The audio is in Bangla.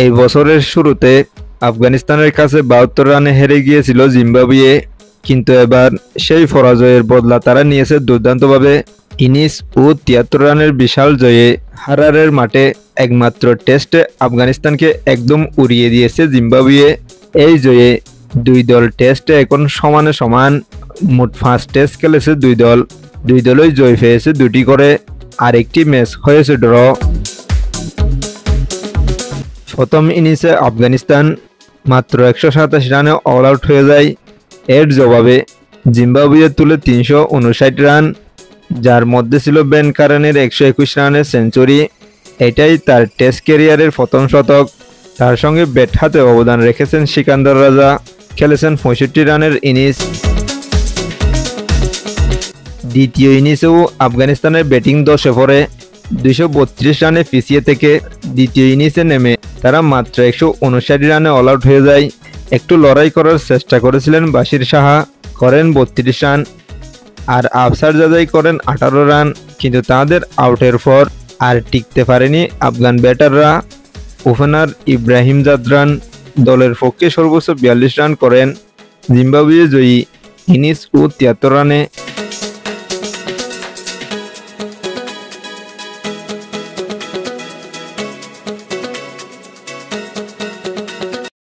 এই বছরের শুরুতে আফগানিস্তানের কাছে 72 রানে হেরে গিয়েছিল জিম্বাবুয়ে, কিন্তু এবার সেই পরাজয়ের বদলা তারা নিয়েছে দুর্দান্তভাবে। ইনিস ও 73 রানের বিশাল জয়ে হারারের মাঠে একমাত্র টেস্টে আফগানিস্তানকে একদম উড়িয়ে দিয়েছে জিম্বাবুয়ে। এই জয়ে দুই দল টেস্টে এখন সমানে সমান। মোট 5 টেস্ট খেলেছে দুই দলই জয় পেয়েছে 2টি করে, আর একটি ম্যাচ হয়েছে ড্র। প্রথম ইনিংসে আফগানিস্তান মাত্র 187 রানে অল আউট হয়ে যায়। এর জবাবে জিম্বাবুয়ে তুলে 359 রান, যার মধ্যে ছিল বেন কারেনের 121 রানের সেঞ্চুরি। এটাই তার টেস্ট ক্যারিয়ারের প্রথম শতক। তার সঙ্গে ব্যাট হাতে অবদান রেখেছেন সিকান্দার রাজা, খেলেছেন 65 রানের ইনিংস। দ্বিতীয় ইনিংসেও আফগানিস্তানের ব্যাটিং দশে পড়ে 232 রানে পিছিয়ে থেকে দ্বিতীয় ইনিংসে নেমে তারা মাত্র 159 রানে অল আউট হয়ে যায়। একটু লড়াই করার চেষ্টা করেছিলেন বাশির সাহা, করেন 32 রান, আর আফসার জাজাই করেন 18 রান, কিন্তু তাদের আউটের পর আর টিকতে পারেনি আফগান ব্যাটাররা। ওপেনার ইব্রাহিম জাদরান দলের পক্ষে সর্বোচ্চ 42 রান করেন। জিম্বাবুয়ে জয়ী ইনিস ও 73 রানে।